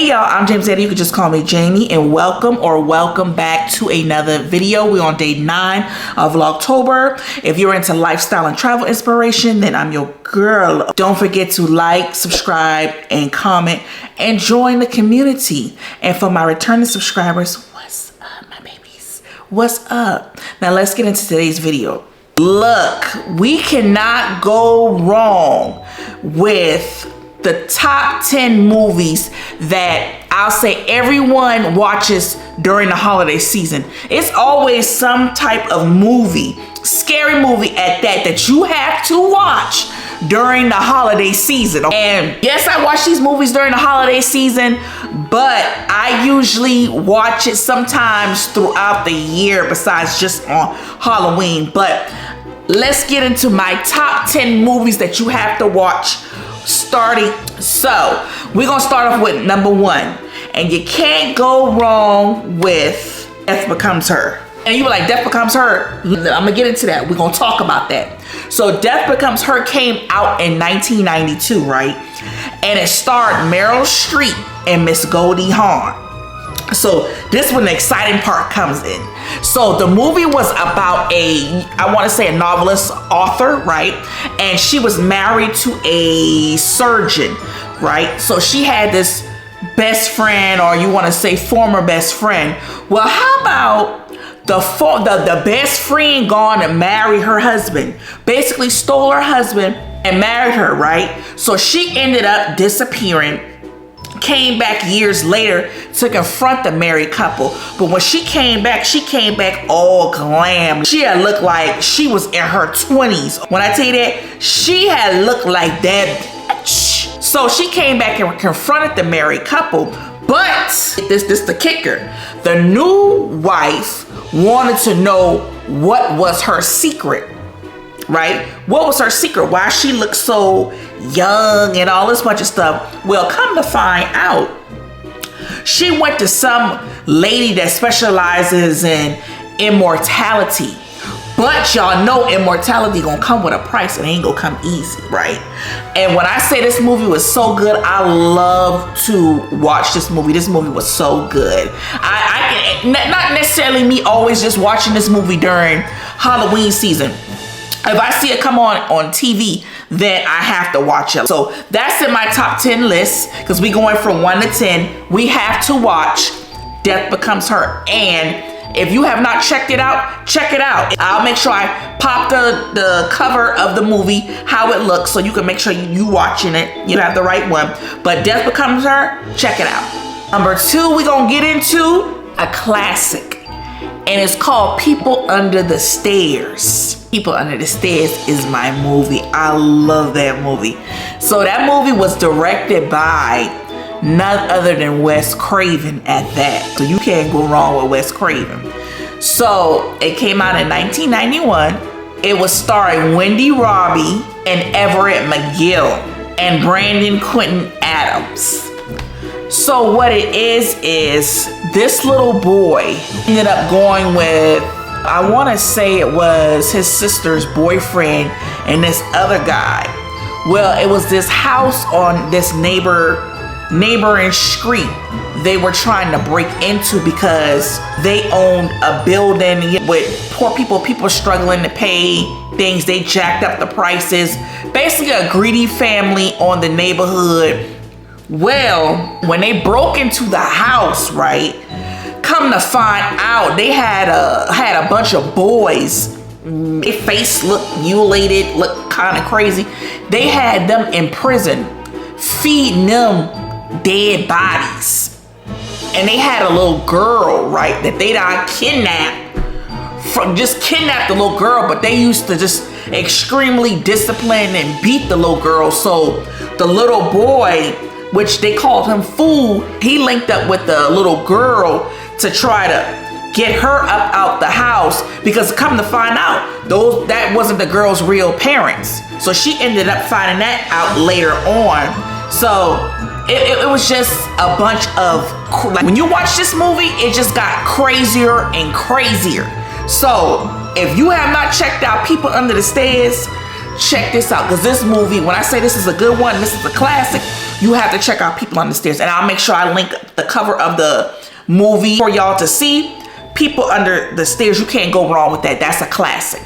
y'all, I'm Jamie. You can just call me Jamie, and welcome back to another video. We're on day 9 of Vlogtober. If you're into lifestyle and travel inspiration, then I'm your girl. Don't forget to like, subscribe, and comment, and join the community. And for my returning subscribers, what's up, my babies? What's up? Now let's get into today's video. Look, we cannot go wrong with the top 10 movies that I'll say everyone watches during the holiday season. It's always some type of movie, scary movie at that you have to watch during the holiday season. And yes, I watch these movies during the holiday season, but I usually watch it sometimes throughout the year besides just on Halloween. But let's get into my top 10 movies that you have to watch starting. So we're gonna start off with number 1, and you can't go wrong with Death Becomes Her. And you were like, Death Becomes Her? I'm gonna get into that. We're gonna talk about that. So Death Becomes Her came out in 1992, right? And it starred Meryl Streep and Miss Goldie Hawn. So this is when the exciting part comes in. So the movie was about I want to say a novelist author, right? And she was married to a surgeon, right? So she had this best friend, or you want to say former best friend. Well, how about the best friend gone and married her husband? Basically stole her husband and married her, right? So she ended up disappearing. Came back years later to confront the married couple. But when she came back all glam. She had looked like she was in her 20s. When I tell you that, she had looked like that bitch. So she came back and confronted the married couple. But this the kicker. The new wife wanted to know what was her secret. Right? What was her secret? Why she looked so young and all this bunch of stuff? Well, come to find out, she went to some lady that specializes in immortality. But y'all know immortality gonna come with a price, and it ain't gonna come easy, right? And when I say this movie was so good, I love to watch this movie. This movie was so good. I not necessarily me always just watching this movie during Halloween season. If I see it come on TV, then I have to watch it. So that's in my top 10 list, because we going from 1 to 10. We have to watch Death Becomes Her. And if you have not checked it out, check it out. I'll make sure I pop the cover of the movie, how it looks, so you can make sure you watching it. You have the right one. But Death Becomes Her, check it out. Number 2, we're gonna get into a classic. And it's called People Under the Stairs. People Under the Stairs is my movie. I love that movie. So that movie was directed by none other than Wes Craven at that. So you can't go wrong with Wes Craven. So it came out in 1991. It was starring Wendy Robbie and Everett McGill and Brandon Quinton Adams. So what it is this little boy ended up going with, I want to say it was his sister's boyfriend and this other guy. Well, it was this house on this neighboring street they were trying to break into, because they owned a building with poor people struggling to pay things. They jacked up the prices. Basically a greedy family on the neighborhood. Well, when they broke into the house, right, come to find out, they had a bunch of boys. Their face looked mutilated, looked kind of crazy. They had them in prison, feeding them dead bodies. And they had a little girl, right, that they done kidnapped the little girl, but they used to just extremely discipline and beat the little girl. So the little boy, which they called him Fool, he linked up with the little girl to try to get her up out the house, because come to find out, that wasn't the girl's real parents. So she ended up finding that out later on. So it was just a bunch of, like, when you watch this movie, it just got crazier and crazier. So if you have not checked out People Under the Stairs, check this out, because this movie, when I say this is a good one, this is a classic, you have to check out People Under the Stairs. And I'll make sure I link the cover of the movie for y'all to see. People Under the Stairs, you can't go wrong with that. That's a classic.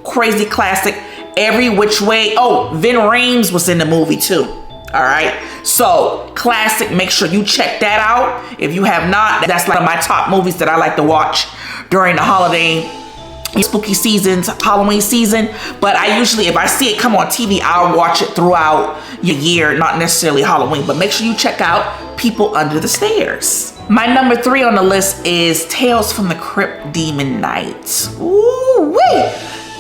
Crazy classic. Every which way. Oh, Vin Rames was in the movie too. All right. So classic. Make sure you check that out. If you have not, that's one of my top movies that I like to watch during the holiday spooky seasons, Halloween season. But I usually, if I see it come on TV, I'll watch it throughout the year, not necessarily Halloween. But make sure you check out People Under the Stairs. My number 3 on the list is Tales from the Crypt Demon Night. Ooh-wee!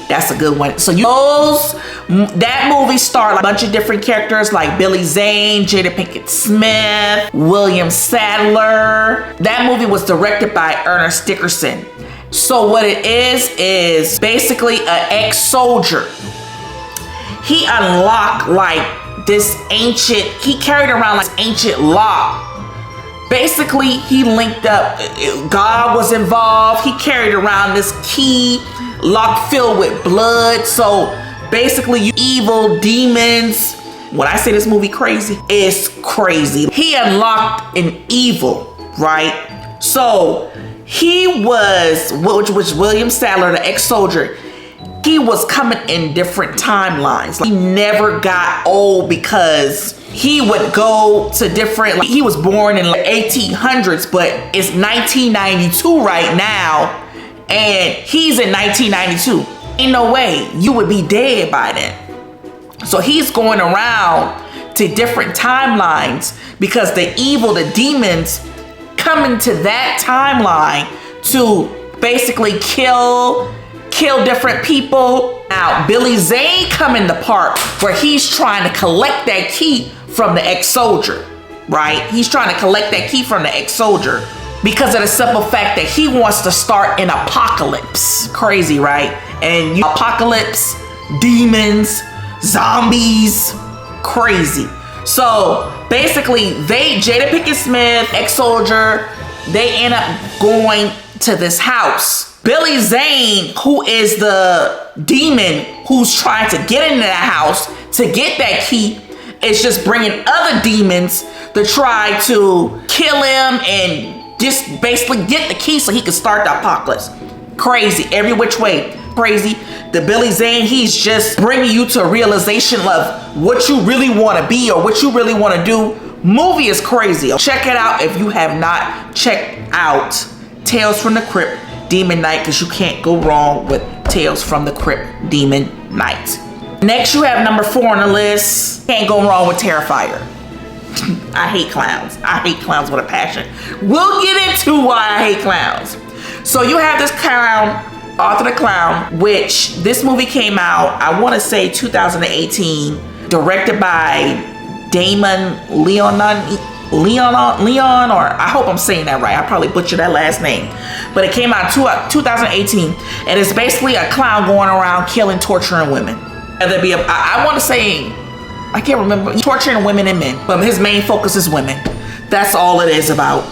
That's a good one. So that movie starred a bunch of different characters like Billy Zane, Jada Pinkett Smith, William Sadler. That movie was directed by Ernest Dickerson. So what it is basically an ex-soldier. He unlocked like this ancient, he carried around like ancient lock. Basically, he linked up, God was involved. He carried around this key lock filled with blood. So basically, you evil demons. When I say this movie crazy, it's crazy. He unlocked an evil, right? So he was, which was William Sadler, the ex-soldier. He was coming in different timelines. Like, he never got old because he would go to different, like, he was born in the 1800s, but it's 1992 right now. And he's in 1992. Ain't no way you would be dead by then. So he's going around to different timelines because the evil, the demons come into that timeline to basically kill different people. Now, Billy Zane come in the part where he's trying to collect that key from the ex-soldier, right? He's trying to collect that key from the ex-soldier because of the simple fact that he wants to start an apocalypse. Crazy, right? And apocalypse, demons, zombies, crazy. So basically, Jada Pinkett Smith, ex-soldier, they end up going to this house. Billy Zane, who is the demon who's trying to get into that house to get that key, is just bringing other demons to try to kill him and just basically get the key so he can start the apocalypse. Crazy, every which way, crazy. The Billy Zane, he's just bringing you to a realization of what you really want to be or what you really want to do. Movie is crazy. Check it out if you have not checked out Tales from the Crypt Demon Night, because you can't go wrong with Tales from the Crypt Demon Night. Next, you have number 4 on the list. Can't go wrong with Terrifier. I hate clowns. I hate clowns with a passion. We'll get into why I hate clowns. So you have this clown, Arthur the Clown, which this movie came out, I want to say 2018, directed by Damon Leon, or I hope I'm saying that right. I probably butchered that last name. But it came out 2018, and it's basically a clown going around killing, torturing women. Whether it be I want to say, I can't remember, torturing women and men, but his main focus is women. That's all it is about.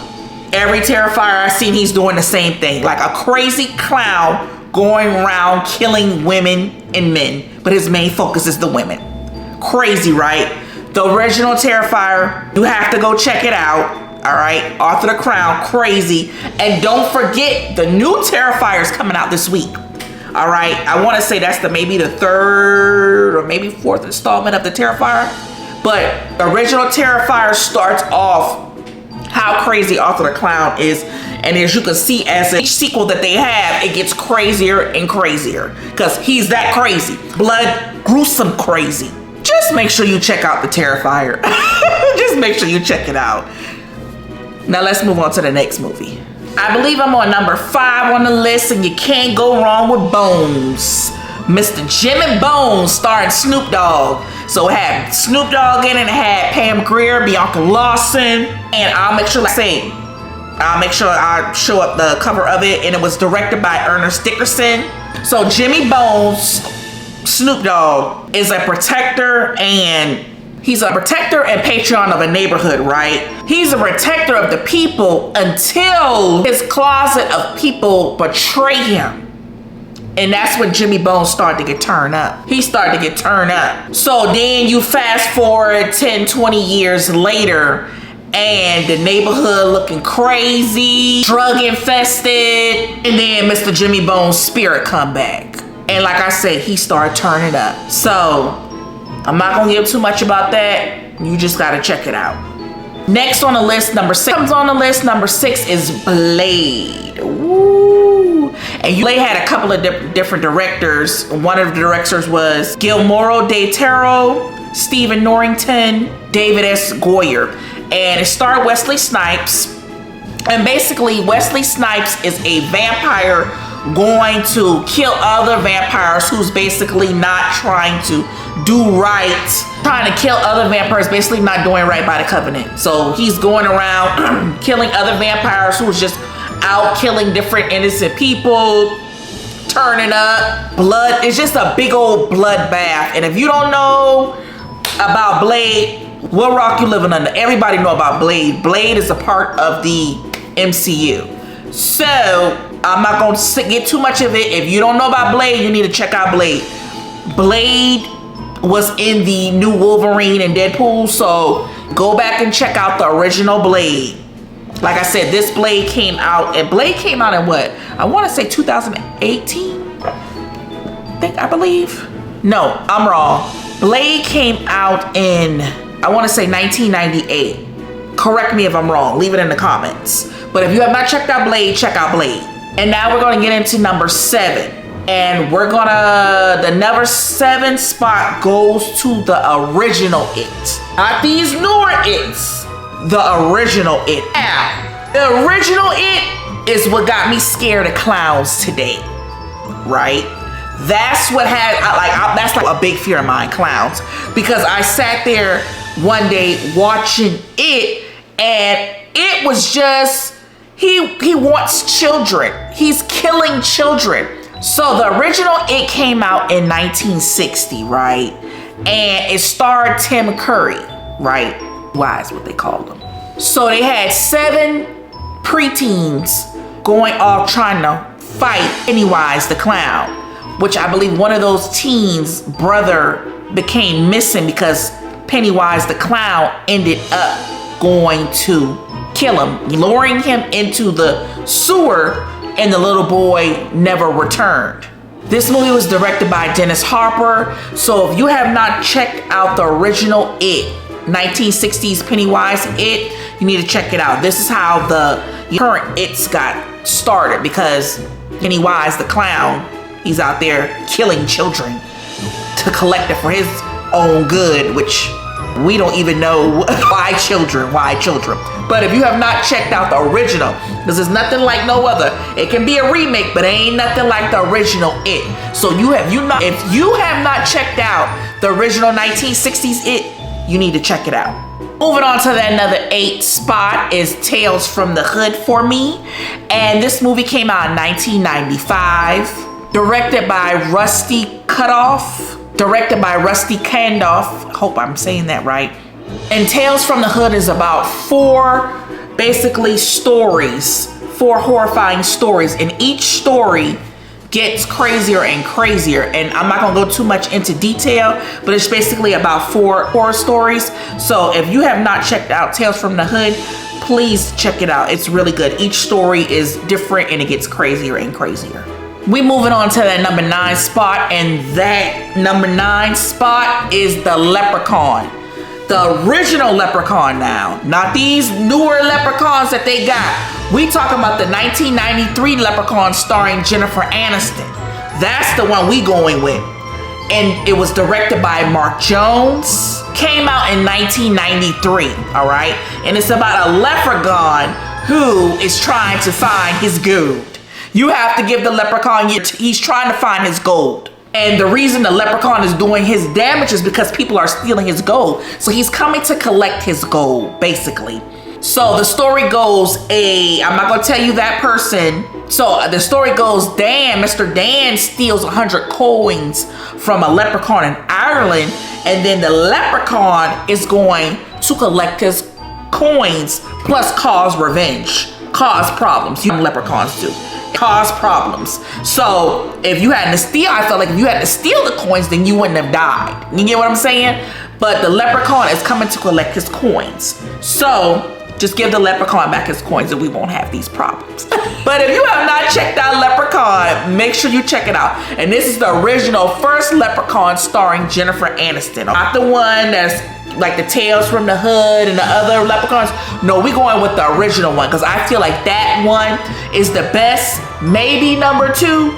Every Terrifier I've seen, he's doing the same thing. Like a crazy clown going around killing women and men, but his main focus is the women. Crazy, right? The original Terrifier, you have to go check it out. All right, Arthur the Clown, crazy. And don't forget, the new Terrifier is coming out this week. All right, I want to say that's maybe the 3rd or maybe 4th installment of the Terrifier. But the original Terrifier starts off how crazy Arthur the Clown is. And as you can see, as each sequel that they have, it gets crazier and crazier because he's that crazy. Blood, gruesome crazy. Just make sure you check out the Terrifier. Just make sure you check it out. Now let's move on to the next movie. I believe I'm on number 5 on the list, and you can't go wrong with Bones. Mr. Jimmy Bones starring Snoop Dogg. So it had Snoop Dogg in it, it had Pam Grier, Bianca Lawson, and I'll make sure I show up the cover of it, and it was directed by Ernest Dickerson. So Jimmy Bones, Snoop Dogg, is a protector, and he's a protector and patron of a neighborhood, right? He's a protector of the people until his closet of people betray him. And that's when Jimmy Bones started to get turned up. He started to get turned up. So then you fast forward 10, 20 years later, and the neighborhood looking crazy, drug infested, and then Mr. Jimmy Bones' spirit come back. And like I said, he started turning up. So I'm not gonna give too much about that. You just gotta check it out. Next on the list, number 6 comes on the list. Number 6 is Blade. Woo! And Blade had a couple of different directors. One of the directors was Guillermo del Toro, Stephen Norrington, David S. Goyer. And it starred Wesley Snipes. And basically, Wesley Snipes is a vampire going to kill other vampires who's basically not trying to do right, trying to kill other vampires, basically not doing right by the covenant. So he's going around killing other vampires who's just out killing different innocent people, turning up blood. It's just a big old bloodbath. And if you don't know about Blade, what rock you living under? Everybody know about Blade. Blade is a part of the MCU. So I'm not gonna get too much of it. If you don't know about Blade, you need to check out Blade. Blade was in the new Wolverine and Deadpool, so go back and check out the original Blade. Like I said, this Blade came out, and Blade came out in what? I wanna say 2018? I believe. No, I'm wrong. Blade came out in, I wanna say 1998. Correct me if I'm wrong, leave it in the comments. But if you have not checked out Blade, check out Blade. And now we're gonna get into number 7. And the number 7 spot goes to the original It. Not these newer It's, the original It. Now, the original It is what got me scared of clowns today, right? That's what that's like a big fear of mine, clowns. Because I sat there one day watching It, and it was just, he wants children. He's killing children. So the original It came out in 1960, right? And it starred Tim Curry, right? Why is what they called him. So they had 7 preteens going off trying to fight Pennywise the clown, which I believe one of those teens' brother became missing because Pennywise the clown ended up going to kill him, luring him into the sewer, and the little boy never returned. This movie was directed by Dennis Hopper. So if you have not checked out the original It, 1960s Pennywise It, you need to check it out. This is how the current It's got started, because Pennywise the clown, he's out there killing children to collect it for his own good, which we don't even know why children. But if you have not checked out the original, because there's nothing like no other. It can be a remake, but it ain't nothing like the original It. So if you have not checked out the original 1960s It, you need to check it out. Moving on to another 8 spot is Tales from the Hood for me. And this movie came out in 1995. Directed by Rusty Kandoff. Hope I'm saying that right. And Tales from the Hood is about 4 basically stories, 4 horrifying stories, and each story gets crazier and crazier. And I'm not gonna go too much into detail, but it's basically about 4 horror stories. So if you have not checked out Tales from the Hood, please check it out. It's really good. Each story is different and it gets crazier and crazier. We moving on to that number 9 spot, and that number 9 spot is the Leprechaun. The original Leprechaun now, not these newer Leprechauns that they got. We talking about the 1993 Leprechaun starring Jennifer Aniston. That's the one we going with. And it was directed by Mark Jones. Came out in 1993, all right? And it's about a leprechaun who is trying to find his gold. You have to give the leprechaun, he's trying to find his gold. And the reason the leprechaun is doing his damage is because people are stealing his gold. So he's coming to collect his gold, basically. So the story goes, I'm not gonna tell you that person. So the story goes, Mr. Dan steals 100 coins from a leprechaun in Ireland. And then the leprechaun is going to collect his coins, plus cause revenge, cause problems. You leprechauns do. cause problems. So if you had to steal, I felt like if you had to steal the coins, then you wouldn't have died. You get what I'm saying? But the leprechaun is coming to collect his coins. So just give the leprechaun back his coins and we won't have these problems. But if you have not checked out Leprechaun, make sure you check it out. And this is the original first Leprechaun starring Jennifer Aniston. Not the one that's like the Tales from the Hood and the other leprechauns. No, we're going with the original one because I feel like that one is the best. Maybe number 2,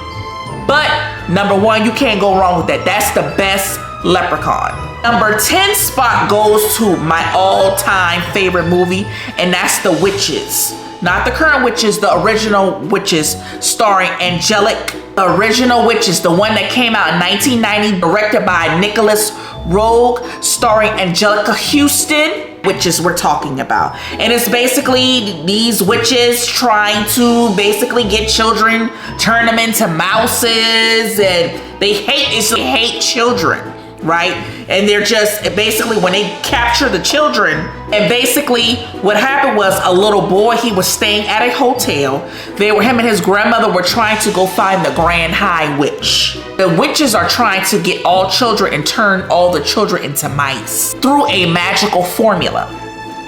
but number 1, you can't go wrong with that. That's the best Leprechaun. Number 10 spot goes to my all-time favorite movie, and that's The Witches. Not the current Witches, the original Witches starring Angelic. The original Witches, the one that came out in 1990, directed by Nicholas Roeg, starring Angelica Houston, witches we're talking about. And it's basically these witches trying to basically get children, turn them into mouses, and they hate children. Right? And they're just basically when they capture the children, and basically what happened was a little boy, he was staying at a hotel. Him and his grandmother were trying to go find the Grand High Witch. The witches are trying to get all children and turn all the children into mice through a magical formula.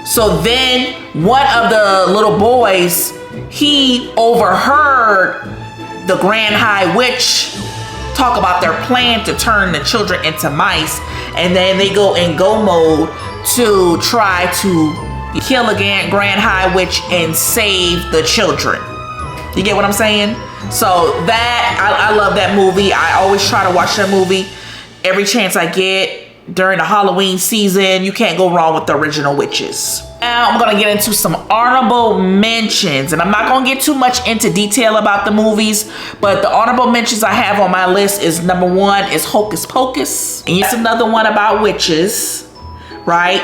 So then one of the little boys, he overheard the Grand High Witch talk about their plan to turn the children into mice, and then they go in go mode to try to kill a Grand High Witch and save the children. You get what I'm saying? So that I love that movie. I always try to watch that movie every chance I get during the Halloween season. You can't go wrong with the original Witches. Now I'm gonna get into some honorable mentions, and I'm not gonna get too much into detail about the movies, but the honorable mentions I have on my list is number 1 is Hocus Pocus, and it's another one about witches, right?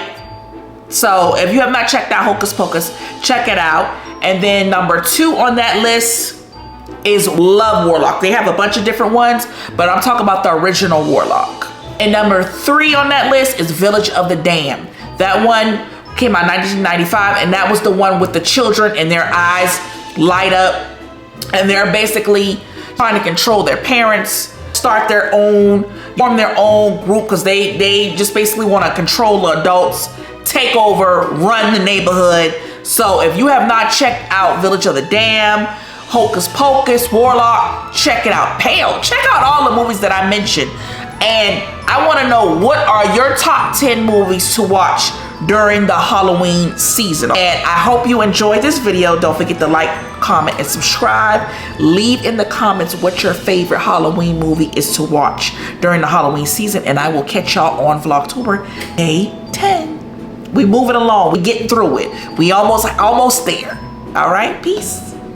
So if you have not checked out Hocus Pocus, check it out. And then number 2 on that list is Love Warlock. They have a bunch of different ones, but I'm talking about the original Warlock. And number 3 on that list is Village of the Damned. That one came out in 1995, and that was the one with the children and their eyes light up, and they're basically trying to control their parents, form their own group, because they just basically want to control the adults, take over, run the neighborhood. So if you have not checked out Village of the Damned, Hocus Pocus, Warlock, check it out. Pale, check out all the movies that I mentioned. And I want to know, what are your top 10 movies to watch during the Halloween season? And I hope you enjoyed this video. Don't forget to like, comment, and subscribe. Leave in the comments what your favorite Halloween movie is to watch during the Halloween season, and I will catch y'all on Vlogtober Day 10. We moving along. We getting through it. We almost there. All right, peace.